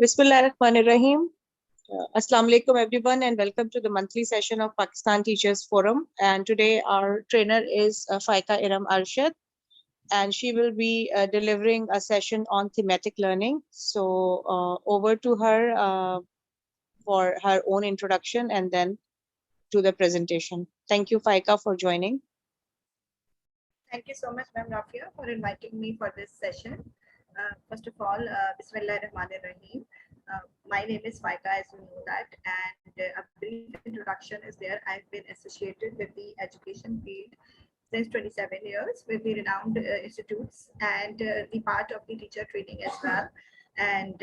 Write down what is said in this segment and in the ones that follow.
Bismillahirrahmanirrahim. Assalamu alaikum everyone and welcome to the monthly session of Pakistan Teachers Forum. And today our trainer is Faiqua Erum and she will be delivering a session on thematic learning. So over to her for her own introduction and then to the presentation. Thank you, Faiqua, for joining. Thank you so much, Ma'am Rafia, for inviting me for this session. First of all, Bismillahirrahmanirrahim. My name is Faiqua, as you know that, and a brief introduction is there. I've been associated with the education field since 27 years with the renowned institutes and the part of the teacher training as well. And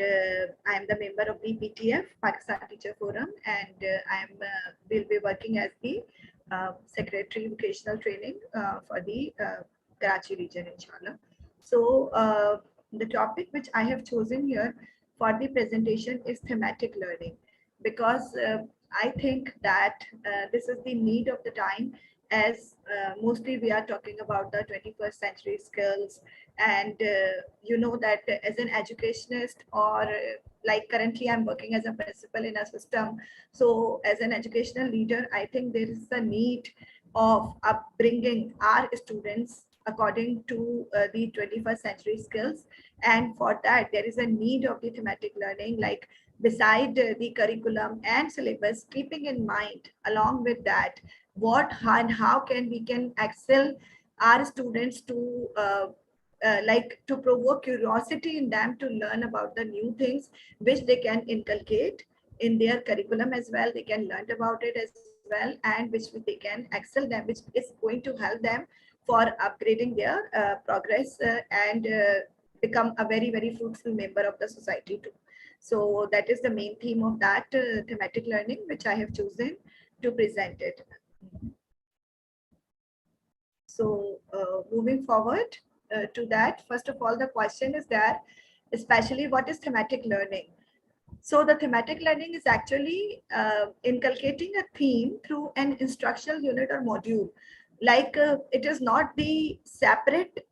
I am the member of the PTF, Pakistan Teacher Forum, and will be working as the Secretary Vocational Training for the Karachi region, inshallah. So the topic which I have chosen here for the presentation is thematic learning, because I think that this is the need of the time, as mostly we are talking about the 21st century skills. And you know that as an educationist, or like currently I'm working as a principal in a system. So as an educational leader, I think there is a need of upbringing our students according to the 21st century skills. And for that, there is a need of the thematic learning, like beside the curriculum and syllabus, keeping in mind along with that, what and how we can excel our students to like to provoke curiosity in them to learn about the new things which they can inculcate in their curriculum as well. They can learn about it as well, and which they can excel them, which is going to help them for upgrading their progress and become a very fruitful member of the society too. So that is the main theme of that thematic learning which I have chosen to present it. So moving forward to that, first of all, the question is that, especially what is thematic learning? So the thematic learning is actually inculcating a theme through an instructional unit or module. Like it is not the separate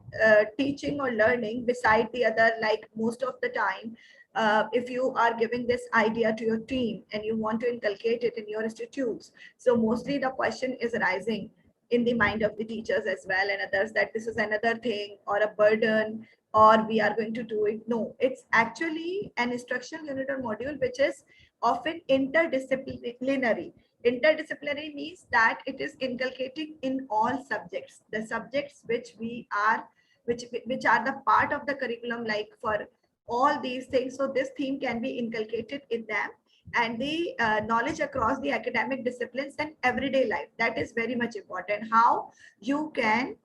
teaching or learning beside the other, like most of the time. If you are giving this idea to your team and you want to inculcate it in your institutes, so mostly the question is arising in the mind of the teachers as well and others, that this is another thing or a burden, or we are going to do it. No, it's actually an instructional unit or module which is often interdisciplinary. Interdisciplinary means that it is inculcating in all subjects, the subjects which which are the part of the curriculum, like for all these things. So this theme can be inculcated in them, and the knowledge across the academic disciplines and everyday life. That is very much important. How you can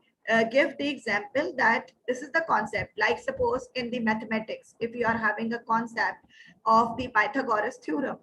give the example that this is the concept, like suppose in the mathematics, if you are having a concept of the Pythagoras theorem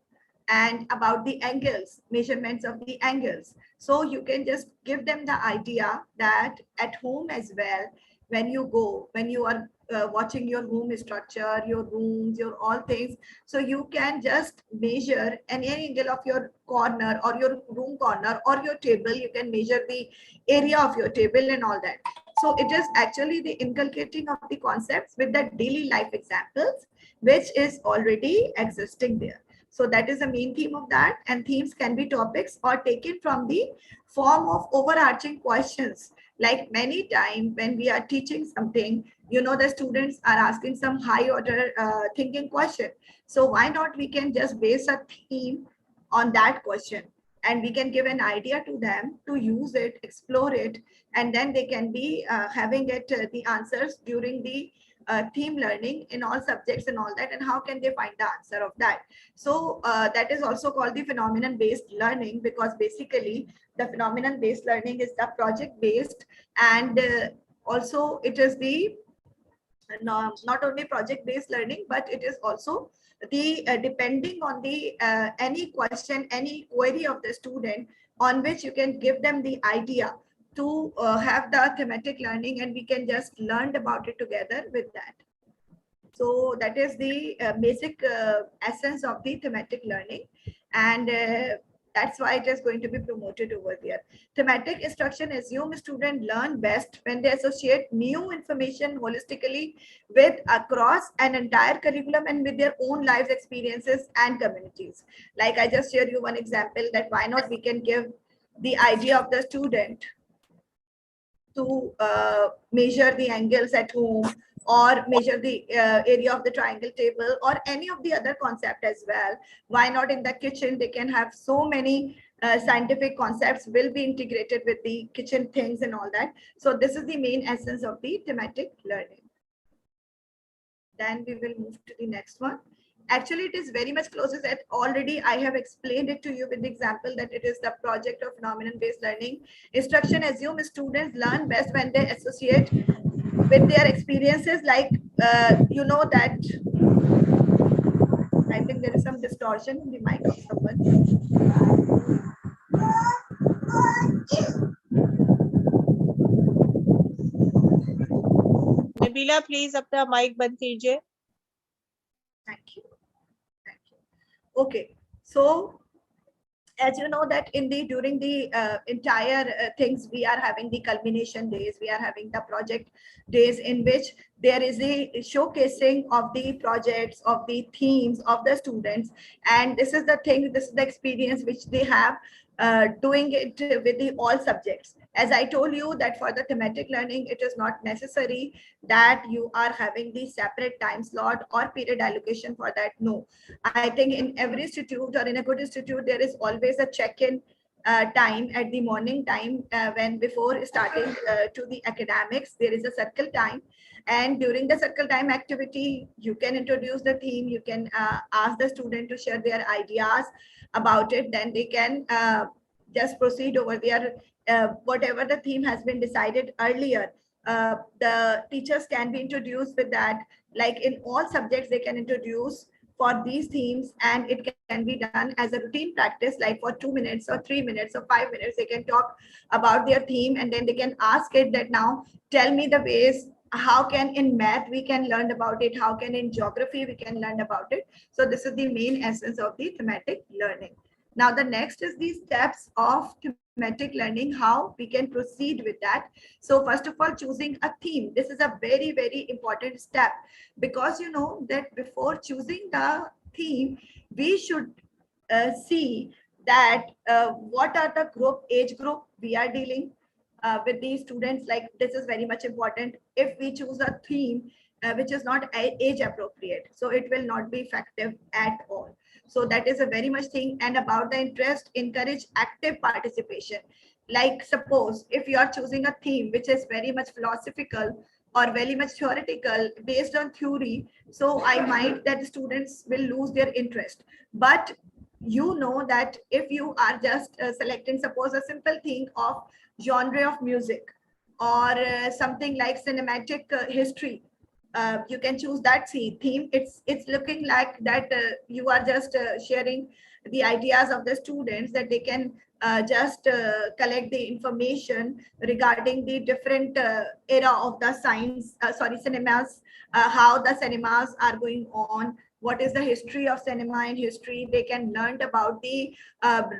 and about the angles, measurements of the angles, so you can just give them the idea that at home as well, when you are watching your home structure, your rooms, your all things, so you can just measure any angle of your corner or your room corner or your table. You can measure the area of your table and all that. So it is actually the inculcating of the concepts with the daily life examples which is already existing there. So that is the main theme of that, and themes can be topics or taken from the form of overarching questions. Like many times when we are teaching something, you know, the students are asking some high order thinking question. So why not we can just base a theme on that question, and we can give an idea to them to use it, explore it, and then they can be having it the answers during the theme learning in all subjects and all that, and how can they find the answer of that. So that is also called the phenomenon based learning, because basically the phenomenon based learning is the project based, and also it is the not only project based learning, but it is also the depending on the any question, any query of the student, on which you can give them the idea to have the thematic learning, and we can just learn about it together with that. So that is the basic essence of the thematic learning. And That's why it is going to be promoted over there. Thematic instruction assumes students learn best when they associate new information holistically with across an entire curriculum and with their own lives experiences and communities. Like I just shared you one example, that why not we can give the idea of the student to measure the angles at home, or measure the area of the triangle table, or any of the other concept as well. Why not in the kitchen? They can have so many scientific concepts will be integrated with the kitchen things and all that. So this is the main essence of the thematic learning. Then we will move to the next one. Actually, it is very much closes that already I have explained it to you with the example that it is the project of phenomenon-based learning. Instruction assumes students learn best when they associate with their experiences. Like, you know that, I think there is some distortion in the mic of someone. Nabila, please अपना mic बंद कीजिए. Thank you. Thank you. Okay. So as you know that in the during the entire things, we are having the culmination days, we are having the project days, in which there is a showcasing of the projects, of the themes of the students. And this is the thing, this is the experience which they have doing it with the all subjects. As I told you that for the thematic learning, it is not necessary that you are having the separate time slot or period allocation for that. No, I think in every institute or in a good institute, there is always a check-in time at the morning time, when before starting to the academics, there is a circle time. And during the circle time activity, you can introduce the theme, you can ask the student to share their ideas about it. Then they can just proceed over there. Whatever the theme has been decided earlier, the teachers can be introduced with that. Like in all subjects, they can introduce for these themes, and it can be done as a routine practice, like for 2 minutes or 3 minutes or 5 minutes, they can talk about their theme, and then they can ask it that now tell me the ways how can in math we can learn about it, how can in geography we can learn about it. So this is the main essence of the thematic learning. Now the next is the steps of thematic learning, how we can proceed with that. So first of all, choosing a theme, this is a very, very important step, because you know that before choosing the theme, we should see that what are the age group we are dealing with these students. Like this is very much important. If we choose a theme which is not age appropriate, so it will not be effective at all. So that is a very much thing. And about the interest, encourage active participation. Like suppose if you are choosing a theme which is very much philosophical or very much theoretical based on theory, so I might that students will lose their interest. But you know that if you are just selecting suppose a simple thing of genre of music, or something like cinematic history, you can choose that theme. It's looking like that you are just sharing the ideas of the students, that they can just collect the information regarding the different era of the cinemas, how the cinemas are going on, what is the history of cinema and history. They can learn about the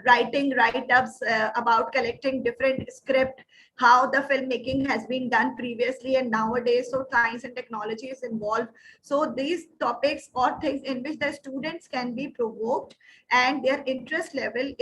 writing write-ups about collecting different script, how the filmmaking has been done previously and nowadays. So science and technology is involved. So these topics or things in which the students can be provoked and their interest level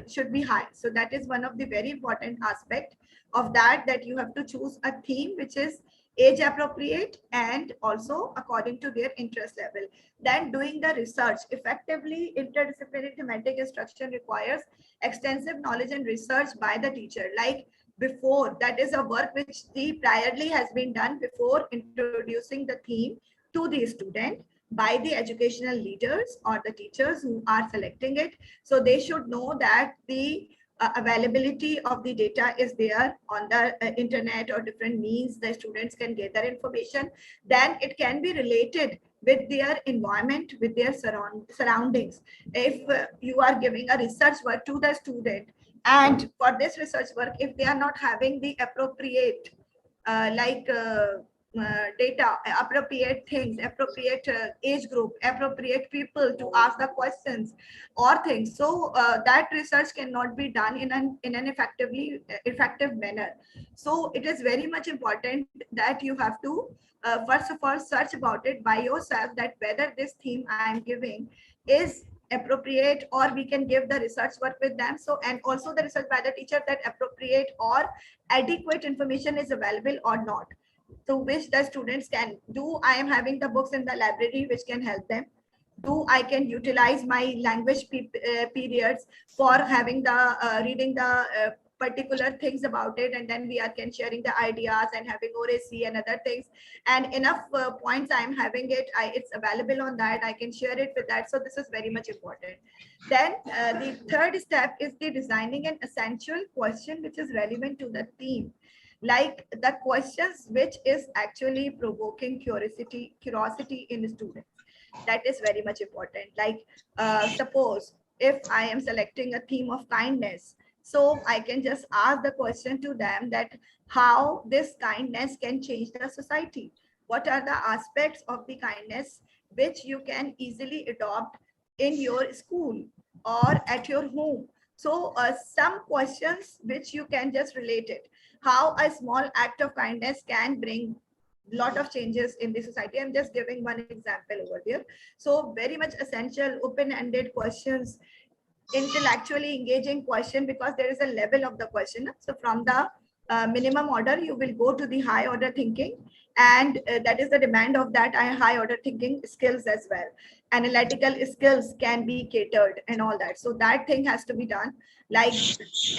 should be high. So that is one of the very important aspect of that you have to choose a theme which is age appropriate and also according to their interest level. Then doing the research effectively. Interdisciplinary thematic instruction requires extensive knowledge and research by the teacher. Like before, that is a work which the priorly has been done before introducing the theme to the student by the educational leaders or the teachers who are selecting it. So they should know that the availability of the data is there on the internet or different means the students can get their information. Then it can be related with their environment, with their surroundings. If you are giving a research work to the student, and for this research work, if they are not having the appropriate data, appropriate things, appropriate age group, appropriate people to ask the questions or things. So that research cannot be done in an effective manner. So it is very much important that you have to first of all search about it by yourself, that whether this theme I am giving is appropriate, or we can give the research work with them. So, and also the research by the teacher, that appropriate or adequate information is available or not, so which the students can do. I am having the books in the library which can help them. Do I can utilize my language periods for having the reading the particular things about it, and then we are can sharing the ideas and having oracy and other things, and enough points I am having it, it's available on that, I can share it with that. So this is very much important. Then the third step is the designing an essential question which is relevant to the theme, like the questions which is actually provoking curiosity in students. That is very much important. Like suppose if I am selecting a theme of kindness, so I can just ask the question to them that how this kindness can change the society. What are the aspects of the kindness which you can easily adopt in your school or at your home? So some questions which you can just relate it, how a small act of kindness can bring lot of changes in the society. I'm just giving one example over there. So very much essential open-ended questions, intellectually engaging question, because there is a level of the question. So from the minimum order you will go to the high order thinking, and that is the demand of that high order thinking skills as well. Analytical skills can be catered and all that, so that thing has to be done. Like,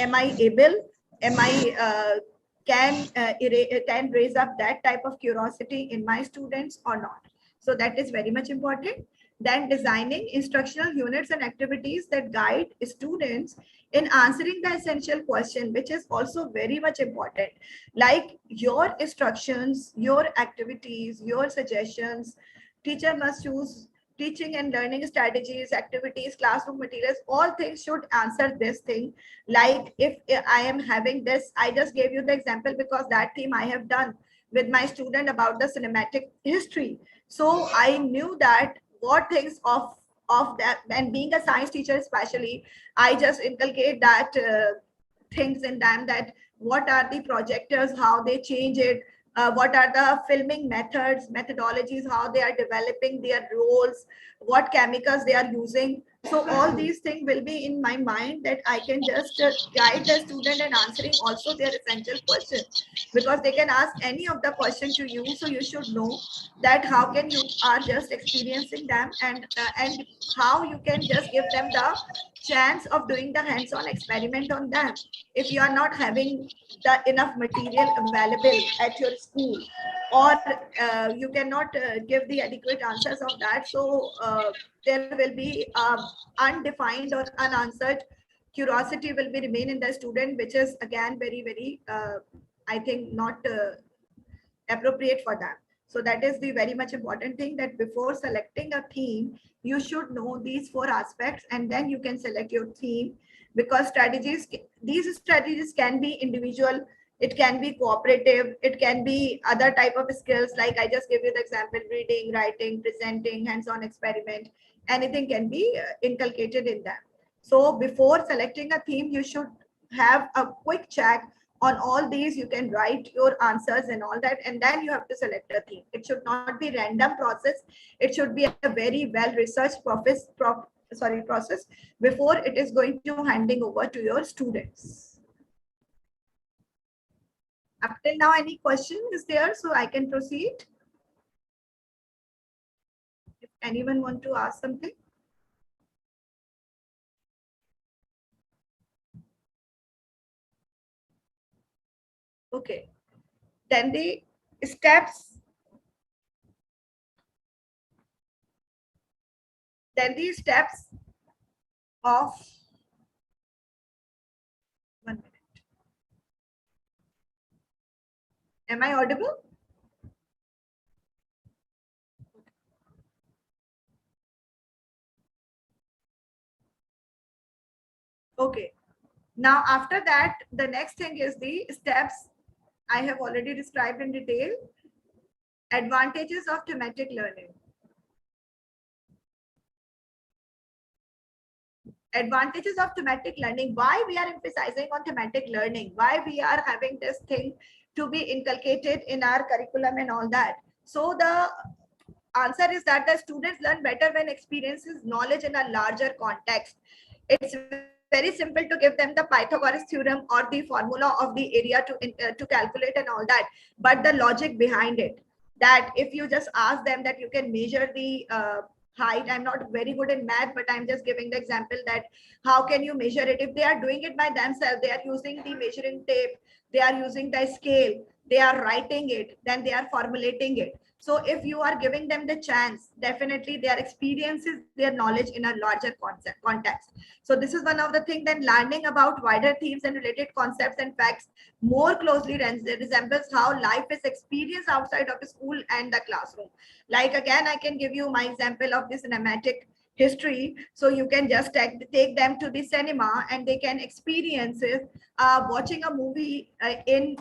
am I able, am I can raise up that type of curiosity in my students or not? So that is very much important. Then designing instructional units and activities that guide students in answering the essential question, which is also very much important. Like your instructions, your activities, your suggestions, teacher must choose teaching and learning strategies, activities, classroom materials, all things should answer this thing. Like if I am having this, I just gave you the example because that theme I have done with my student about the cinematic history. So I knew that what things of that, and being a science teacher especially, I just inculcate that things in them, that what are the projectors, how they change it, what are the filming methods, methodologies, how they are developing their roles, what chemicals they are using. So all these things will be in my mind, that I can just guide the student and answering also their essential question, because they can ask any of the question to you. So you should know that how can you are just experiencing them, and how you can just give them the chance of doing the hands-on experiment on them. If you are not having the enough material available at your school, or you cannot give the adequate answers of that, so there will be undefined or unanswered curiosity will be remain in the student, which is again very I think not appropriate for them. So that is the very much important thing, that before selecting a theme, you should know these four aspects, and then you can select your theme. Because these strategies can be individual, it can be cooperative, it can be other type of skills. Like I just give you the example, reading, writing, presenting, hands-on experiment, anything can be inculcated in them. So before selecting a theme, you should have a quick check on all these. You can write your answers and all that, and then you have to select a theme. It should not be random process, it should be a very well researched process before it is going to handing over to your students. Up till now, any question is there, so I can proceed? If anyone want to ask something. Okay, then the steps, of 1 minute. Am I audible? Okay, now after that, the next thing is the steps I have already described in detail. Advantages of thematic learning. Advantages of thematic learning. Why we are emphasizing on thematic learning? Why we are having this thing to be inculcated in our curriculum and all that? So the answer is that the students learn better when experiences knowledge in a larger context. It's very simple to give them the Pythagoras theorem or the formula of the area to calculate and all that, but the logic behind it, that if you just ask them that you can measure the height. I'm not very good in math, but I'm just giving the example that how can you measure it? If they are doing it by themselves, they are using the measuring tape, they are using the scale, they are writing it, then they are formulating it. So if you are giving them the chance, definitely their experiences, their knowledge in a larger context. So this is one of the things. Then learning about wider themes and related concepts and facts more closely resembles how life is experienced outside of the school and the classroom. Like again, I can give you my example of this cinematic history. So you can just take them to the cinema and they can experience it, watching a movie in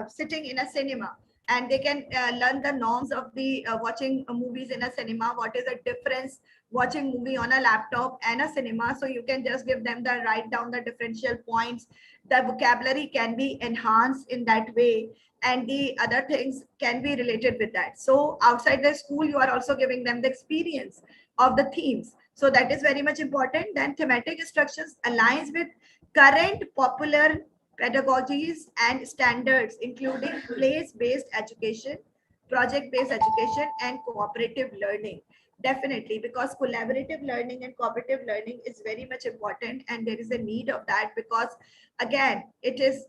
sitting in a cinema, and they can learn the norms of the watching movies in a cinema. What is the difference watching movie on a laptop and a cinema? So you can just give them the write down the differential points. The vocabulary can be enhanced in that way, and the other things can be related with that. So outside the school, you are also giving them the experience of the themes. So that is very much important. Then thematic instructions aligns with current popular pedagogies and standards, including place-based education, project-based education, and cooperative learning. Definitely, because collaborative learning and cooperative learning is very much important, and there is a need of that, because again, it is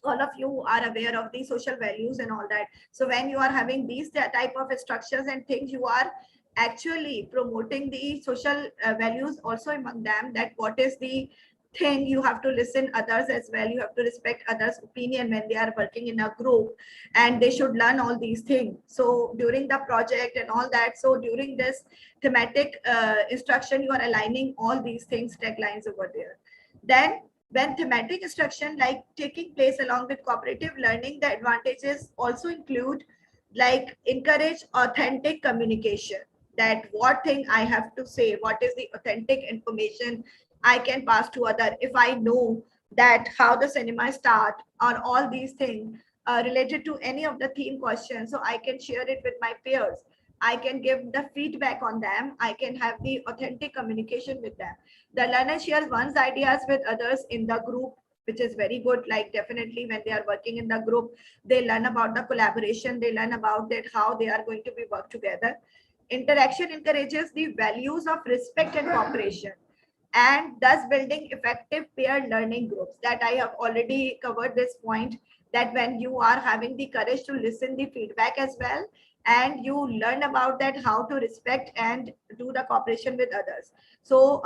all of you are aware of the social values and all that. So when you are having these type of structures and things, you are actually promoting the social values also among them, that what is the thing, you have to listen others as well, you have to respect others opinion when they are working in a group, and they should learn all these things. So during the project and all that, so during this thematic instruction, you are aligning all these things, taglines over there. Then when thematic instruction like taking place along with cooperative learning, the advantages also include like encourage authentic communication, that what thing I have to say, what is the authentic information I can pass to other. If I know that how the cinema start or all these things related to any of the theme questions, so I can share it with my peers, I can give the feedback on them, I can have the authentic communication with them. The learner shares one's ideas with others in the group, which is very good. Like definitely when they are working in the group, they learn about the collaboration, they learn about that how they are going to be work together. Interaction encourages the values of respect and cooperation, and thus building effective peer learning groups. That I have already covered this point, that when you are having the courage to listen the feedback as well, and you learn about that how to respect and do the cooperation with others. So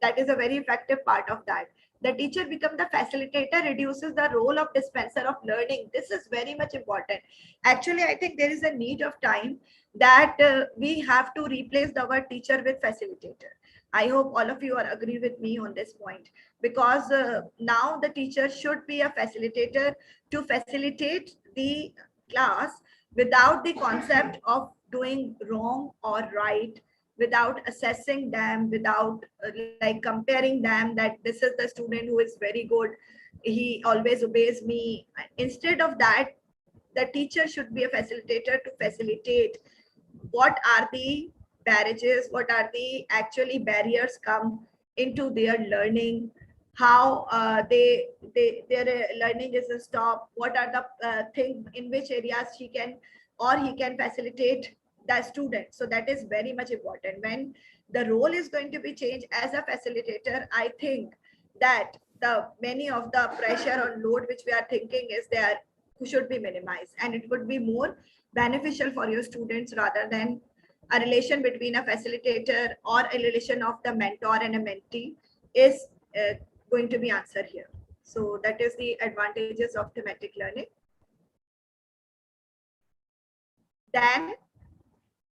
that is a very effective part of that. The teacher become the facilitator, reduces the role of dispenser of learning. This is very much important. Actually, I think there is a need of time that we have to replace the word teacher with facilitator. I hope all of you are agree with me on this point, because now the teacher should be a facilitator to facilitate the class without the concept of doing wrong or right, without assessing them, without like comparing them that this is the student who is very good, he always obeys me. Instead of that, the teacher should be a facilitator to facilitate what are the barriers, what are the actually barriers come into their learning, how their learning is stopped, what are the things in which areas she can or he can facilitate the student. So that is very much important. When the role is going to be changed as a facilitator, I think that the many of the pressure or load which we are thinking is there should be minimized, and it would be more beneficial for your students rather than a relation between a facilitator or a relation of the mentor and a mentee is going to be answered here. So that is the advantages of thematic learning. Then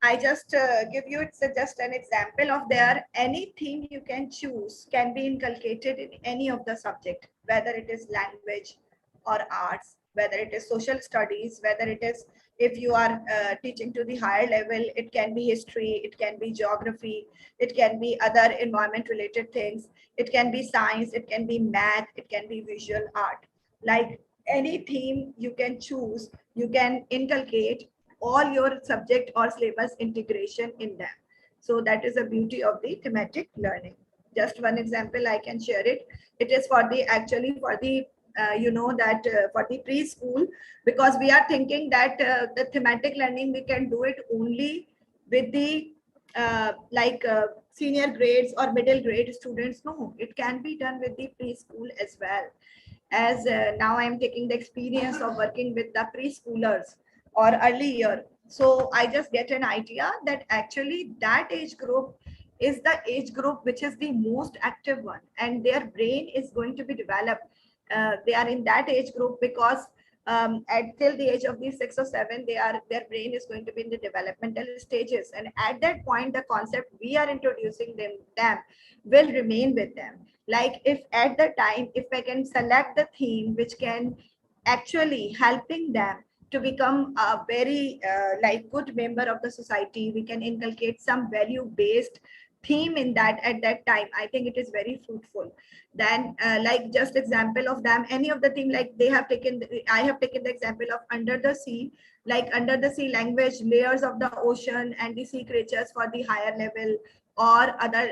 I just give you, it's just an example of there, any theme you can choose can be inculcated in any of the subject, whether it is language or arts whether it is social studies, whether it is, if you are teaching to the higher level, it can be history, it can be geography, it can be other environment related things, it can be science, it can be math, it can be visual art. Like any theme you can choose, you can inculcate all your subject or syllabus integration in them. So that is the beauty of the thematic learning. Just one example I can share it. It is for the, actually for the for the preschool, because we are thinking that the thematic learning we can do it only with the senior grades or middle grade students. No, it can be done with the preschool as well. As now I am taking the experience of working with the preschoolers or early year, so I just get an idea that actually that age group is the age group which is the most active one, and their brain is going to be developed. They are in that age group because at till the age of the 6 or 7, their brain is going to be in the developmental stages, and at that point the concept we are introducing them will remain with them. Like if at the time, if I can select the theme which can actually helping them to become a very like good member of the society, we can inculcate some value based theme in that at that time, I think it is very fruitful. Then like just example of them, any of the theme, like they have taken I have taken the example of under the sea, like under the sea language, layers of the ocean and the sea creatures for the higher level, or other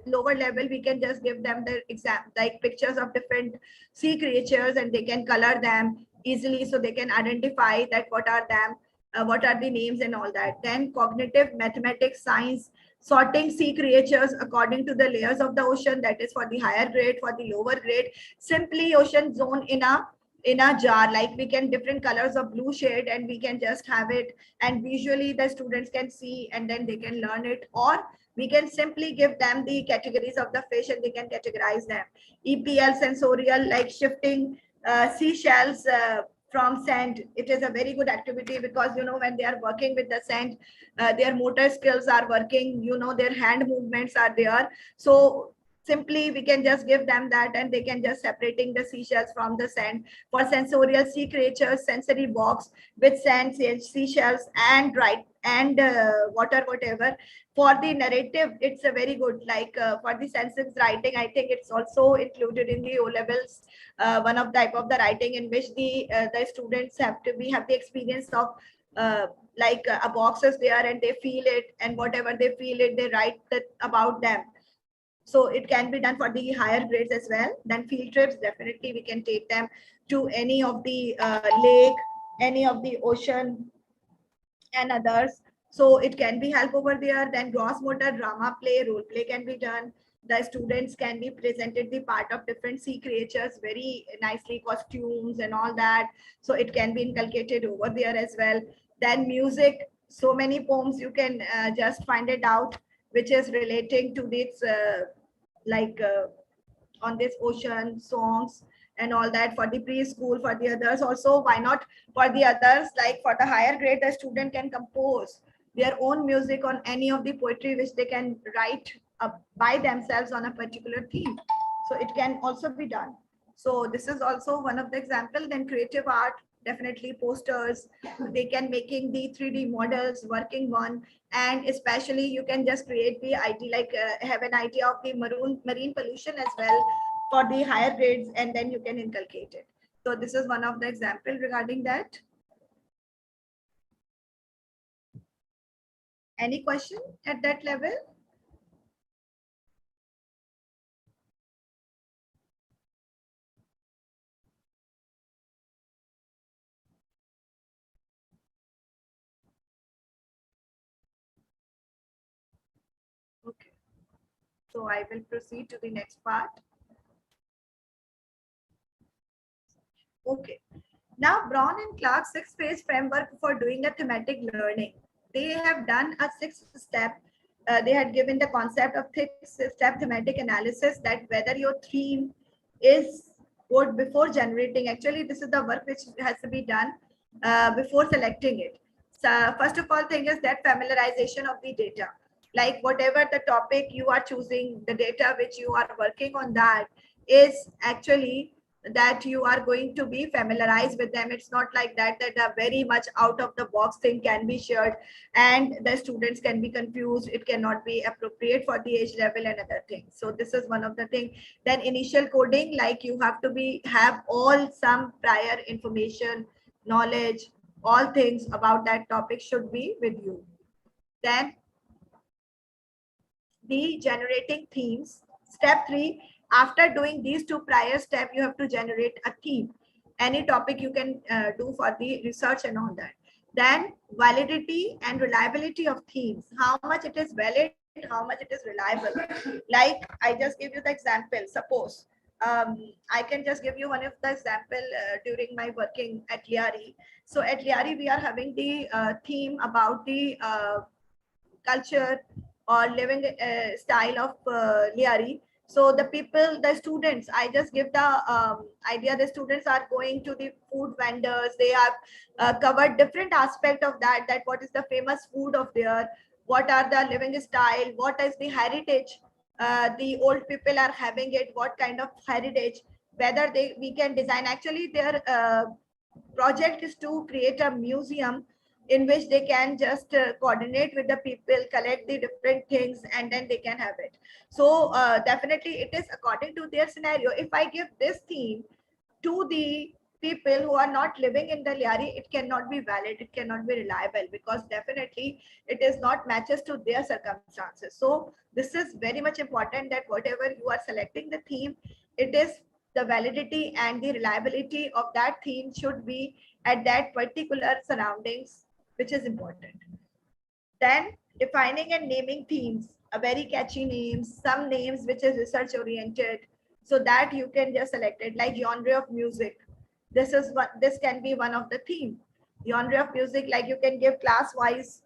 lower level, we can just give them the exam like pictures of different sea creatures, and they can color them easily so they can identify that what are them, what are the names and all that. Then cognitive mathematics science, sorting sea creatures according to the layers of the ocean, that is for the higher grade. For the lower grade, simply ocean zone in a jar, like we can different colors of blue shade and we can just have it, and visually the students can see and then they can learn it. Or we can simply give them the categories of the fish and they can categorize them. EPL sensorial, like shifting seashells from sand. It is a very good activity because when they are working with the sand, their motor skills are working, their hand movements are there. So simply we can just give them that and they can just separating the seashells from the sand. For sensorial, sea creatures sensory box with sand, seashells and right and water, whatever. For the narrative, it's a very good, like for the sentence writing, I think it's also included in the O levels, one of type of the writing in which the students have the experience of a box is there and they feel it, and whatever they feel it they write that about them. So it can be done for the higher grades as well. Then field trips, definitely we can take them to any of the lake, any of the ocean and others. So it can be help over there. Then gross motor drama play, role play can be done. The students can be presented the part of different sea creatures very nicely, costumes and all that. So it can be inculcated over there as well. Then music, so many poems you can just find it out, which is relating to this like on this ocean songs and all that for the preschool. For the others also, why not for the others, like for the higher grade, the student can compose their own music on any of the poetry which they can write by themselves on a particular theme. So it can also be done. So this is also one of the example. Then creative art, definitely posters, they can making the 3D models, working on. And especially you can just create the idea, like have an idea of the marine pollution as well for the higher grades, and then you can inculcate it. So this is one of the example regarding that. Any question at that level? Okay, so I will proceed to the next part. Okay, now Brown and Clark's 6-phase framework for doing a thematic learning. They have done a 6-step. They had given the concept of 6-step thematic analysis, that whether your theme is good before generating. Actually, this is the work which has to be done before selecting it. So first of all thing is that familiarization of the data. Like whatever the topic you are choosing, the data which you are working on, that is actually that you are going to be familiarized with them. It's not like that a very much out of the box thing can be shared and the students can be confused. It cannot be appropriate for the age level and other things. So this is one of the thing. Then initial coding, like you have to be have all some prior information, knowledge, all things about that topic should be with you. Then the generating themes. Step 3, after doing these two prior steps, you have to generate a theme. Any topic you can do for the research and all that. Then validity and reliability of themes. How much it is valid, how much it is reliable. Like I just give you the example. Suppose I can just give you one of the example during my working at Liari. So at Liari, we are having the theme about the culture or living style of Liari. So the people, the students, I just give the idea. The students are going to the food vendors. They have covered different aspect of that. That what is the famous food of there? What are the living style? What is the heritage? The old people are having it. What kind of heritage? Whether we can design. Actually, their project is to create a museum in which they can just coordinate with the people, collect the different things, and then they can have it. So definitely it is according to their scenario. If I give this theme to the people who are not living in the Liari, it cannot be valid, it cannot be reliable, because definitely it is not matches to their circumstances. So this is very much important that whatever you are selecting the theme, it is the validity and the reliability of that theme should be at that particular surroundings, which is important. Then defining and naming themes, a very catchy names, some names which is research oriented, so that you can just select it, like genre of music. This is what this can be one of the theme. Genre of music, like you can give class wise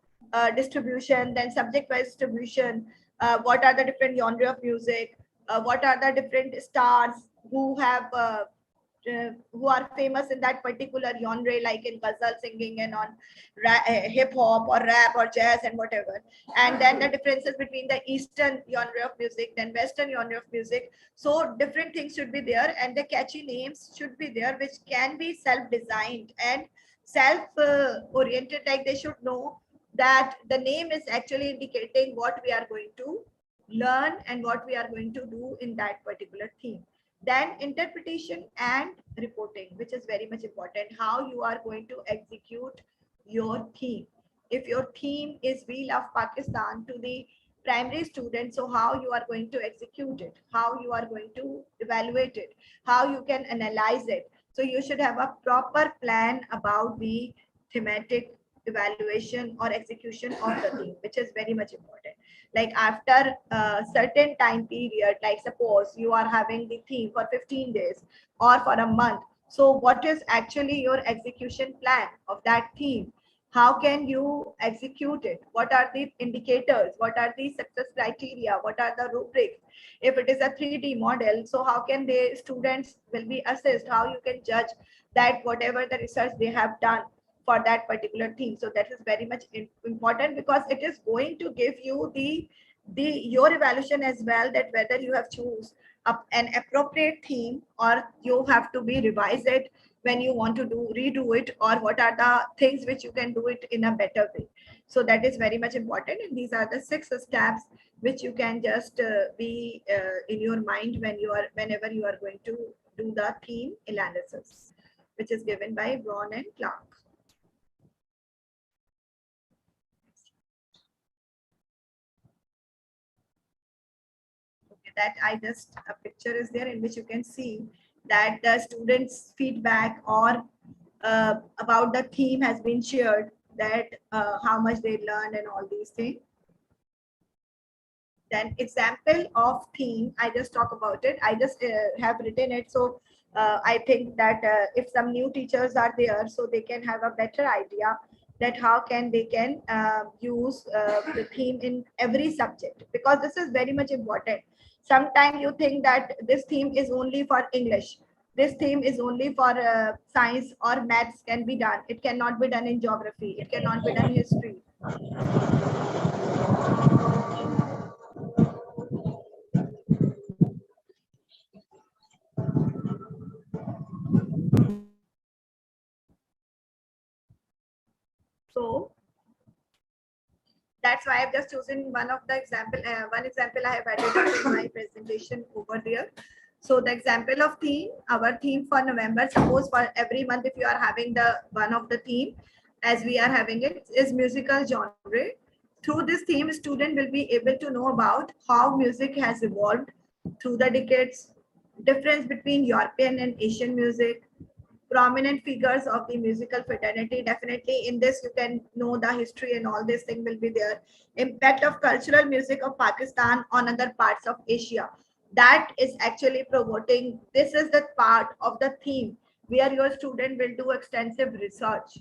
distribution, then subject wise distribution. What are the different genre of music? What are the different stars who have who are famous in that particular genre, like in ghazal singing and on hip hop or rap or jazz and whatever. And then the differences between the Eastern genre of music, then Western genre of music. So different things should be there, and the catchy names should be there, which can be self-designed and self-oriented. Like they should know that the name is actually indicating what we are going to learn and what we are going to do in that particular theme. Then interpretation and reporting, which is very much important, how you are going to execute your theme. If your theme is We Love Pakistan to the primary students, so how you are going to execute it, how you are going to evaluate it, how you can analyze it. So you should have a proper plan about the thematic evaluation or execution of the theme, which is very much important. Like after a certain time period, like suppose you are having the theme for 15 days or for a month, so what is actually your execution plan of that theme? How can you execute it? What are the indicators? What are the success criteria? What are the rubrics? If it is a 3D model, so how can the students will be assessed? How you can judge that whatever the research they have done for that particular theme? So that is very much important, because it is going to give you the your evaluation as well, that whether you have choose an appropriate theme or you have to be revise it when you want to redo it, or what are the things which you can do it in a better way. So that is very much important, and these are the 6 steps which you can just be in your mind whenever you are going to do the theme analysis, which is given by Braun and Clark. Okay, that I just a picture is there in which you can see that the students' feedback or about the theme has been shared, that how much they learned and all these things. Then example of theme, I just talk about it. I just have written it. So I think that if some new teachers are there, so they can have a better idea that how can they can use the theme in every subject, because this is very much important. Sometimes you think that this theme is only for English, this theme is only for science or maths can be done. It cannot be done in geography, it cannot be done in history. So that's why I've just chosen one of the example, one example I have added up in my presentation over there. So the example of theme, our theme for November, suppose for every month, if you are having the one of the theme, as we are having it, is musical genre. Through this theme, student will be able to know about how music has evolved through the decades, difference between European and Asian music, prominent figures of the musical fraternity. Definitely in this, you can know the history and all this thing will be there. Impact of cultural music of Pakistan on other parts of Asia. That is actually promoting. This is the part of the theme where your student will do extensive research.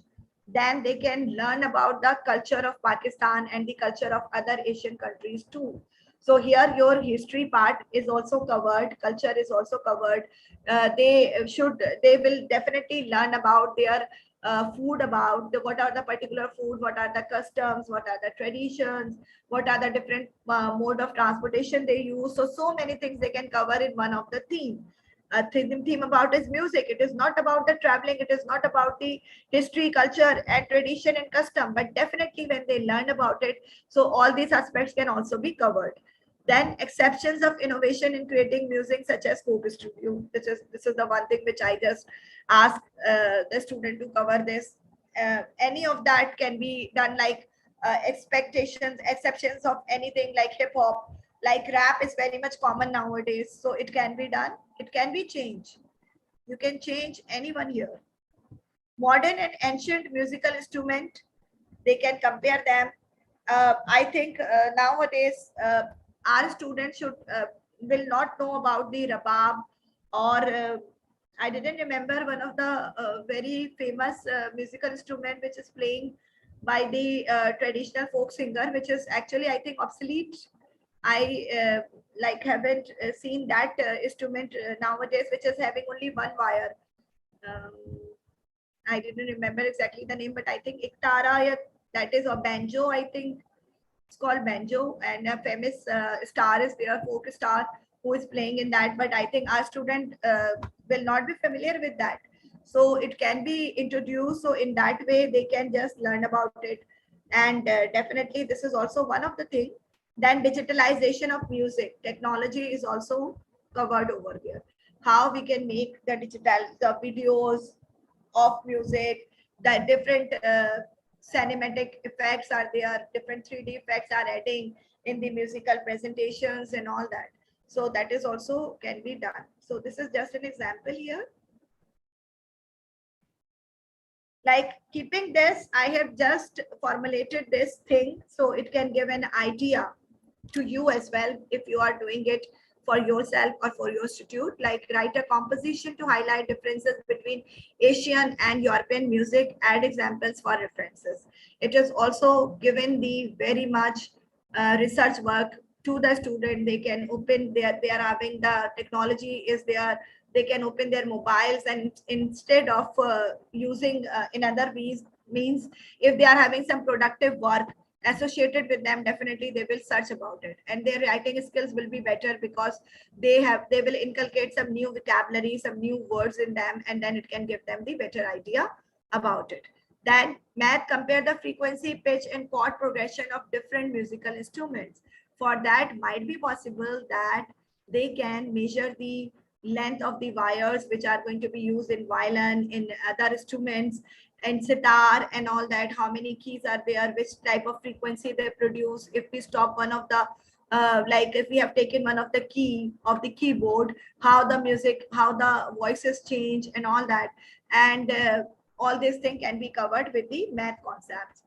Then they can learn about the culture of Pakistan and the culture of other Asian countries too. So here your history part is also covered, culture is also covered. They will definitely learn about their food, about what are the particular food, what are the customs, what are the traditions, what are the different mode of transportation they use. So many things they can cover in one of the theme. Theme about is music. It is not about the traveling, it is not about the history, culture and tradition and custom, but definitely when they learn about it, so all these aspects can also be covered. Then exceptions of innovation in creating music, such as folk studio. This is the one thing which I just ask the student to cover this. Any of that can be done, like expectations, exceptions of anything like hip hop, like rap is very much common nowadays. So it can be done. It can be changed. You can change anyone here. Modern and ancient musical instrument, they can compare them. I think nowadays our students should will not know about the rabab, or I didn't remember one of the very famous musical instrument which is playing by the traditional folk singer, which is actually I think obsolete. I like haven't seen that instrument nowadays, which is having only one wire. Um, I didn't remember exactly the name, but I think Iktara, yeah, that is, or banjo, I think it's called banjo, and a famous star is there, folk star, who is playing in that. But I think our student will not be familiar with that. So it can be introduced. So in that way, they can just learn about it. And definitely, this is also one of the things. Then digitalization of music. Technology is also covered over here. How we can make the digital, the videos of music, that different cinematic effects are there, different 3D effects are adding in the musical presentations and all that. So that is also can be done. So this is just an example here. Like keeping this, I have just formulated this thing so it can give an idea to you as well if you are doing it for yourself or for your institute. Like write a composition to highlight differences between Asian and European music, add examples for references. It is also given the very much research work to the student. They can open their, they are having the technology is there, they can open their mobiles, and instead of using in other ways means, if they are having some productive work associated with them, definitely they will search about it, and their writing skills will be better because they will inculcate some new vocabulary, some new words in them, and then it can give them the better idea about it. Then math, compare the frequency, pitch and chord progression of different musical instruments. For that, might be possible that they can measure the length of the wires which are going to be used in violin, in other instruments, and sitar and all that, how many keys are there, which type of frequency they produce. If we stop one of the like if we have taken one of the key of the keyboard, how the music, how the voices change and all that. And all these things can be covered with the math concepts.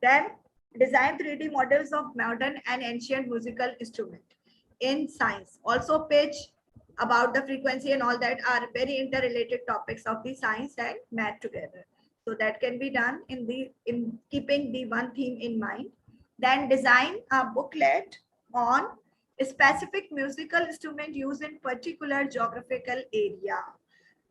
Then design 3D models of modern and ancient musical instrument. In science, also pitch, about the frequency and all that are very interrelated topics of the science and math together. So that can be done in keeping the one theme in mind. Then design a booklet on a specific musical instrument used in particular geographical area.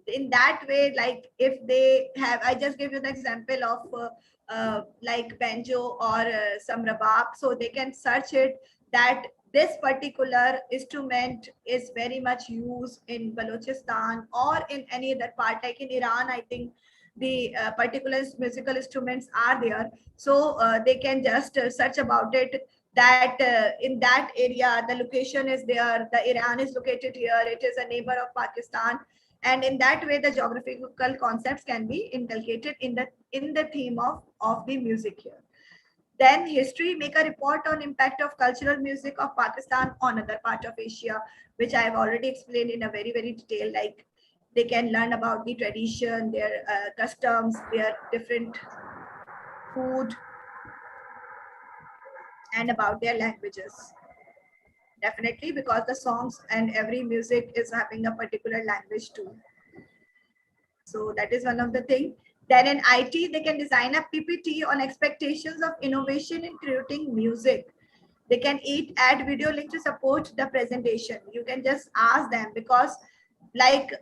In that way, like if they have, I just give you the example of like banjo or some rabab, so they can search it, that this particular instrument is very much used in Balochistan or in any other part, like in Iran, I think the particular musical instruments are there. So they can just search about it, that in that area the location is there, the Iran is located here, it is a neighbor of Pakistan, and in that way the geographical concepts can be inculcated in the theme of the music here. Then history, make a report on impact of cultural music of Pakistan on other part of Asia, which I have already explained in a very detail. Like they can learn about the tradition, their customs, their different food, and about their languages. Definitely, because the songs and every music is having a particular language too. So that is one of the thing. Then in IT, they can design a PPT on expectations of innovation in creating music. They can add video link to support the presentation. You can just ask them, because like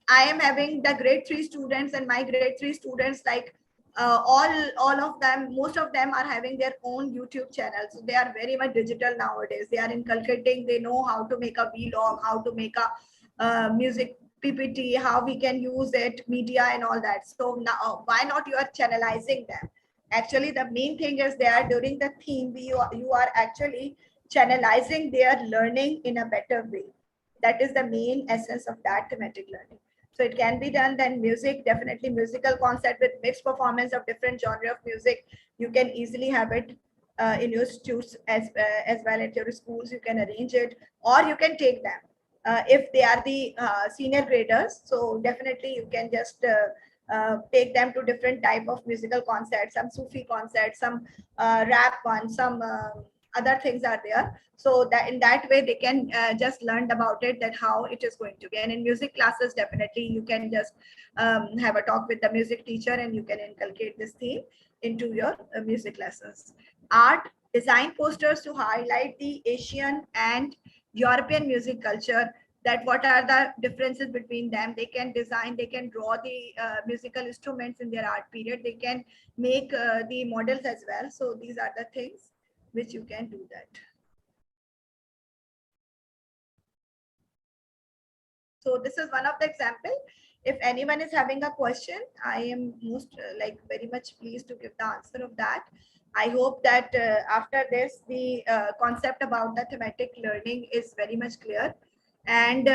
I am having the grade 3 students, and my grade 3 students, like all of them, most of them are having their own YouTube channel. So they are very much digital nowadays. They are inculcating, they know how to make a vlog, how to make a music PPT, how we can use it, media and all that. So now why not you are channelizing them? Actually, the main thing is there during the theme, you are actually channelizing their learning in a better way. That is the main essence of that thematic learning. So it can be done. Then music, definitely musical concept with mixed performance of different genre of music. You can easily have it in your institutes as well at your schools. You can arrange it, or you can take them if they are the senior graders. So definitely you can just take them to different type of musical concerts, some Sufi concerts, some rap ones, some other things are there. So that in that way they can just learn about it, that how it is going to be. And in music classes, definitely you can just have a talk with the music teacher, and you can inculcate this theme into your music classes. Art, design posters to highlight the Asian and European music culture, that what are the differences between them. They can design, they can draw the musical instruments in their art period. They can make the models as well. So these are the things which you can do that. So this is one of the example. If anyone is having a question, I am most like very much pleased to give the answer of that. I hope that after this, the concept about the thematic learning is very much clear. And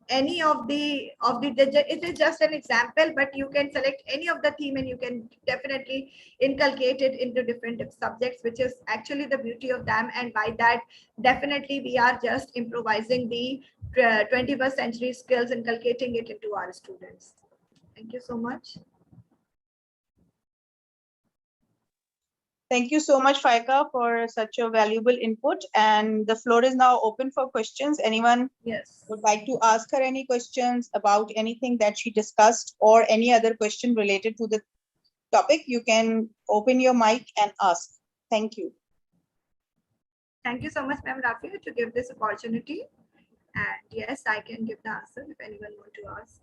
any of the it is just an example, but you can select any of the theme and you can definitely inculcate it into different subjects, which is actually the beauty of them. And by that, definitely we are just improvising the 21st century skills, inculcating it into our students. Thank you so much. Thank you so much, Faiqa, for such a valuable input. And the floor is now open for questions. Anyone would like to ask her any questions about anything that she discussed, or any other question related to the topic, you can open your mic and ask. Thank you. Thank you so much, Ma'am Rafi, to give this opportunity. And yes, I can give the answer if anyone want to ask.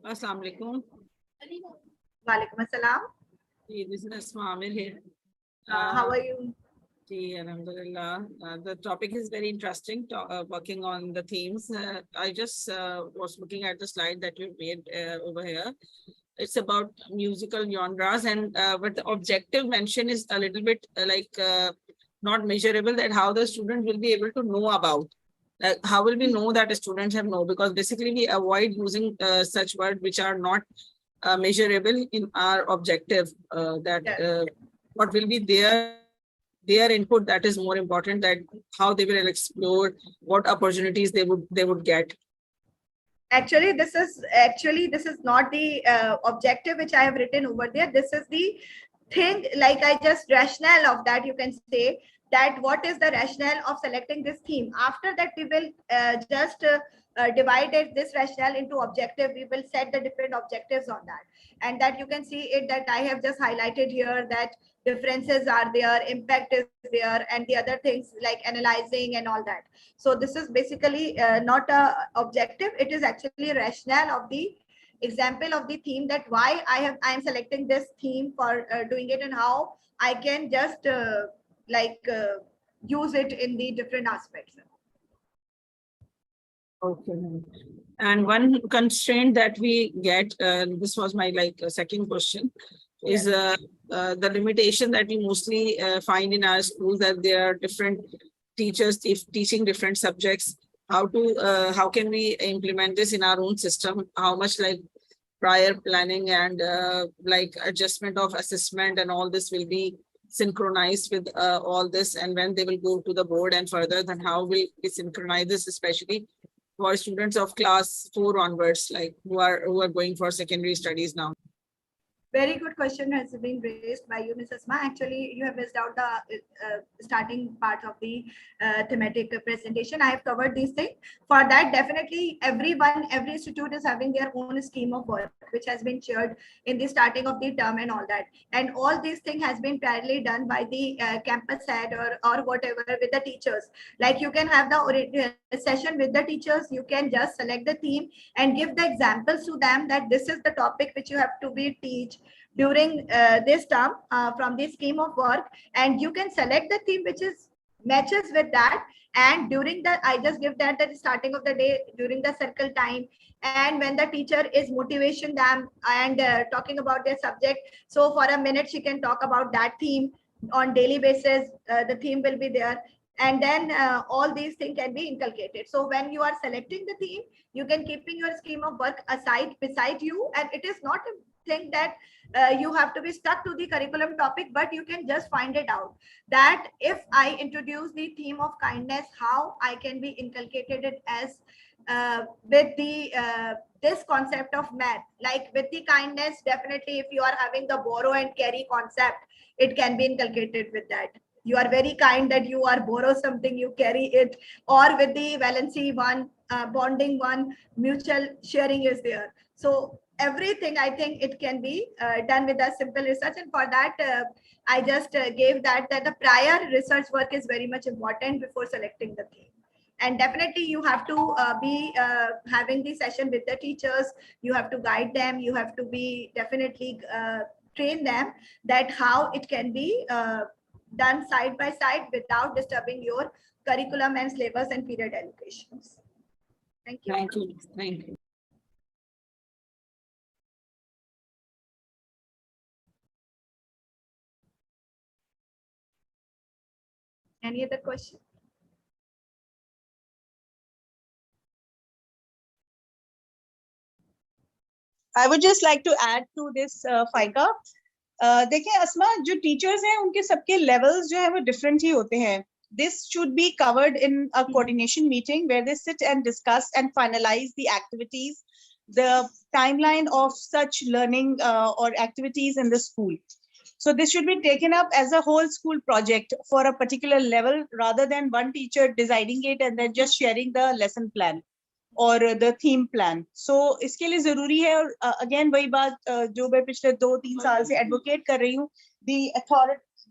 Assalamu alaikum. Walaikum assalam. This is Asma Amir here. How are you? Alhamdulillah. The topic is very interesting, working on the themes. I just was looking at the slide that you made over here. It's about musical genres, and but the objective mention is a little bit not measurable, that how the student will be able to know about. How will we know that students have know? Because basically we avoid using such words which are not measurable in our objective, what will be their input, that is more important, that how they will explore, what opportunities they would get. Actually, this is not the objective which I have written over there. This is the thing, like I just rationale of that. You can say that what is the rationale of selecting this theme. After that, we will just divide this rationale into objective. We will set the different objectives on that, and that you can see it, that I have just highlighted here, that differences are there, impact is there, and the other things like analyzing and all that. So this is basically not a objective. It is actually a rationale of the example of the theme, that why I am selecting this theme for doing it, and how I can just use it in the different aspects. Okay. And one constraint that we get, this was my second question, is the limitation that we mostly find in our schools, that there are different teachers teaching different subjects. How can we implement this in our own system? How much prior planning and adjustment of assessment and all this will be synchronized with all this, and when they will go to the board and further, then how will we synchronize this, especially for students of class 4 onwards, who are going for secondary studies now? Very good question has been raised by you, Ms. Asma. Actually, you have missed out the starting part of the thematic presentation. I have covered these things. For that, definitely every institute is having their own scheme of work, which has been shared in the starting of the term and all that. And all these things has been parallelly done by the campus head or whatever with the teachers. Like you can have the session with the teachers, you can just select the theme and give the examples to them that this is the topic which you have to be teach during this term from the scheme of work, and you can select the theme which is matches with that. And during the, I just give that at the starting of the day during the circle time, and when the teacher is motivation them and talking about their subject, so for a minute she can talk about that theme on daily basis. The theme will be there, and then all these things can be inculcated. So when you are selecting the theme, you can keeping your scheme of work aside beside you, and it is not a thing that you have to be stuck to the curriculum topic, but you can just find it out that if I introduce the theme of kindness, how I can be inculcated it as with the this concept of math, like with the kindness. Definitely if you are having the borrow and carry concept, it can be inculcated with that. You are very kind that you are borrow something, you carry it. Or with the valency one, bonding one, mutual sharing is there. So everything, I think it can be done with a simple research. And for that, I just gave that the prior research work is very much important before selecting the theme. And definitely you have to be having the session with the teachers. You have to guide them. You have to be definitely train them that how it can be done side by side without disturbing your curriculum and syllabus and period allocations. Thank you. Thank you. Thank you. Any other question? I would just like to add to this, Faiqa. देखिए अस्मा, जो teachers हैं उनके सबके levels जो है वो different ही होते हैं. This should be covered in a coordination meeting where they sit and discuss and finalize the activities, the timeline of such learning or activities in the school. So this should be taken up as a whole school project for a particular level, rather than one teacher deciding it and then just sharing the lesson plan और the theme plan. सो इसके लिए जरूरी है, और again वही बात जो मैं पिछले 2-3 साल से एडवोकेट कर रही हूँ, the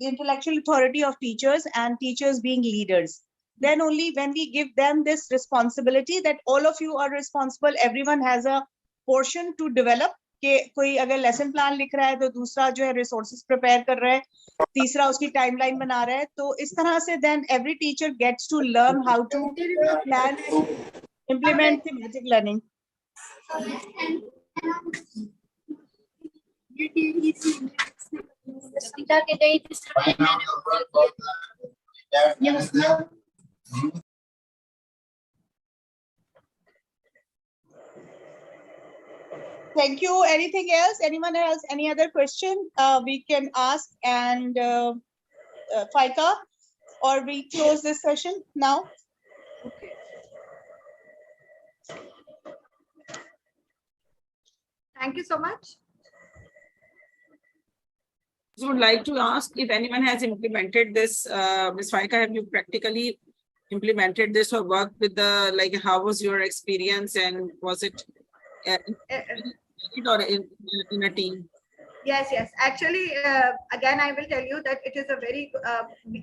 intellectual authority of teachers and teachers being leaders. Then only when we give them this responsibility that all of you are responsible, everyone has a portion to develop. कि कोई अगर लेसन प्लान लिख रहा है तो दूसरा जो है रिसोर्सेज प्रिपेयर कर रहा है, तीसरा उसकी टाइमलाइन बना रहा है. तो इस तरह से then every teacher gets to learn how to plan, implement thematic learning. Thank you. Anything else? Anyone else? Any other question we can ask? And Faiqa, or we close this session now? Okay. Thank you so much. I would like to ask if anyone has implemented this. Ms. Faiqa, have you practically implemented this or worked with the, how was your experience, and was it or in a team? Yes. Actually, again, I will tell you that it is a very,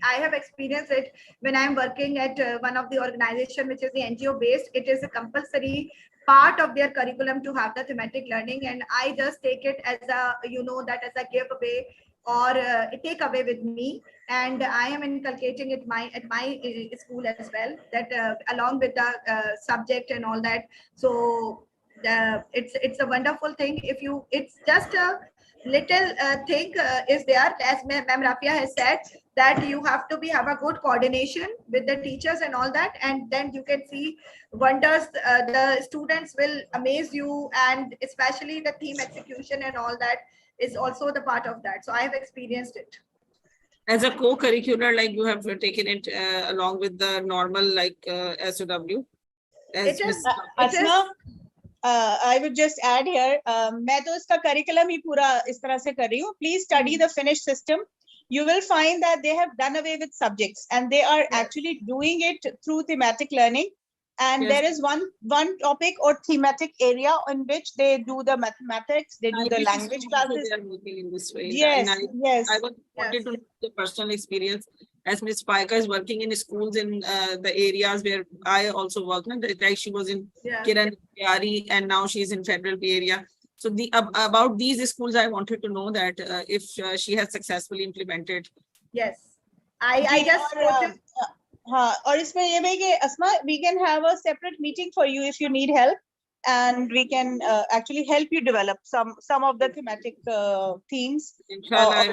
I have experienced it when I'm working at one of the organization, which is the NGO based. It is a compulsory part of their curriculum to have the thematic learning. And I just take it as a, that as a giveaway or take away with me, and I am inculcating it at my school as well, that along with the subject and all that. So it's a wonderful thing. If you, it's just a little thing is there, as Ma'am Rafia has said, that you have to have a good coordination with the teachers and all that, and then you can see wonders. The students will amaze you, and especially the theme execution and all that is also the part of that. So I have experienced it. As a co-curricular, like you have taken it along with the normal like SOW? As It is, Asma, I would just add here, मैं तो इसका curriculum ही पूरा इस तरह से कर रही हूँ. Please study the Finnish system. You will find that they have done away with subjects, and they are actually doing it through thematic learning. And there is one topic or thematic area in which they do the mathematics, they do the language classes. They are working in this way. Yes, yes. I wanted to know the personal experience, as Ms. Faiqua is working in schools in the areas where I also work. Like she was in Kiran Pyari, and now she's in Federal Bay area. So about these schools, I wanted to know that if she has successfully implemented. Yes, I just हाँ, और इसमें ये भी कि अस्मा, we can have a separate meeting for you if you need help, and we can actually help you develop some of the thematic themes,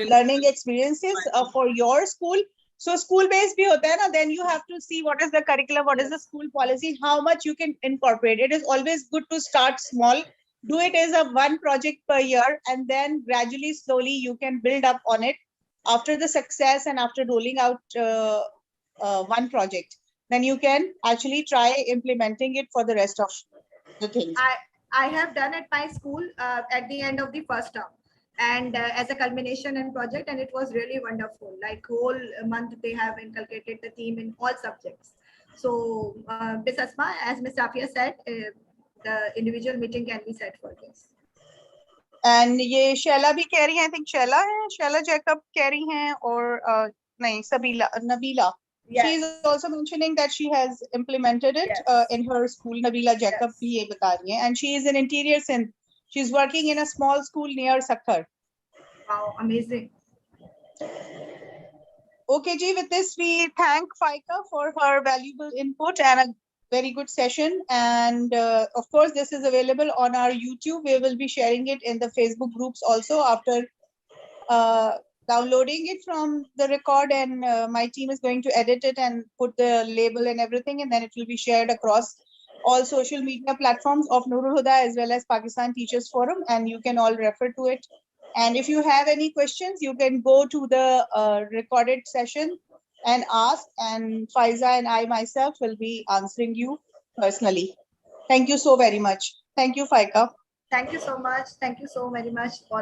learning experiences for your school. So school based bhi hota hai na, then you have to see what is the curriculum, what is the school policy, how much you can incorporate. It is always good to start small, do it as a one project per year, and then gradually, slowly you can build up on it. After the success and after rolling out one project, then you can actually try implementing it for the rest of the things. I have done at my school at the end of the first term, and as a culmination and project, and it was really wonderful. Like whole month they have inculcated the theme in all subjects. So Ms. Asma, as Ms. Rafia said, the individual meeting can be set for this. And ये शैला भी कह रही है, I think Shaila है, Shaila Jacob कह रही हैं, और नहीं, Sabila, Nabila. Yes. She is also mentioning that she has implemented it in her school. Nabila Jacob भी ये बता रही है, and she is in interior Sindh. She's working in a small school near Sakhar. Wow, amazing. Okay, Ji, with this we thank Faiqua for her valuable input and a very good session. And of course, this is available on our YouTube. We will be sharing it in the Facebook groups also after downloading it from the record, and my team is going to edit it and put the label and everything, and then it will be shared across all social media platforms of Nurul Huda as well as Pakistan Teachers Forum, and you can all refer to it. And if you have any questions, you can go to the recorded session and ask, and Faiza and I myself will be answering you personally. Thank you so very much. Thank you, Faiqua. Thank you so much. Thank you so very much all.